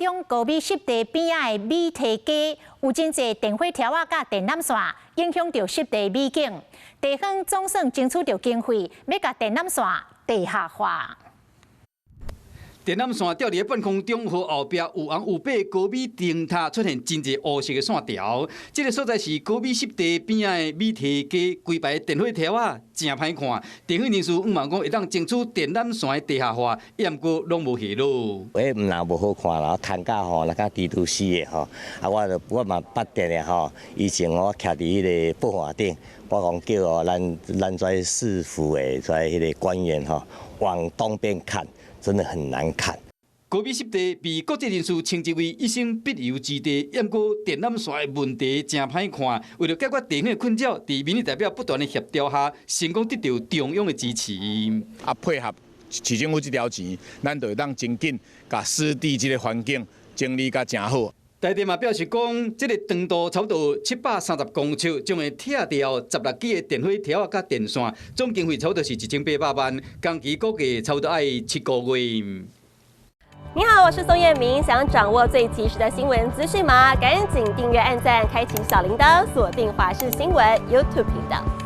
中高美湿地边仔的美堤街有真侪电火条仔甲电缆线，影响到湿地美景。地方总算争取到经费，要甲电缆线地下化。 电缆线吊伫半空中，和后壁有红有白高美灯塔出现真侪乌色的线条。这个所在是高美湿地边仔的美堤街，规排电火条啊，真歹看。电费人士望讲会当争取电缆线的地下化，毋过拢无下落。毋若无好看啦，摊价吼，那个低都死的吼。啊，我嘛捌电的吼，以前我徛伫迄个布华顶，我讲叫哦，咱在市府的在迄个官员吼，往东边看。 真的很难看。高美湿地被国际人士称之为一生必游之地，不过电缆线的问题真歹看。为了解决地方的困扰，在民意代表不断的协调下，成功得到中央的支持。啊，配合市政府这条钱，咱就会当真紧，甲湿地这个环境整理甲真好。 台电嘛表示讲，这个长度差不多730公尺，将会拆掉16基的电火条甲电线，总经费差不多是1800万，工期估计差不多要7个月。你好，我是宋彦明，想掌握最及时的新闻资讯吗？赶紧订阅、按赞、开启小铃铛，锁定华视新闻 YouTube 频道。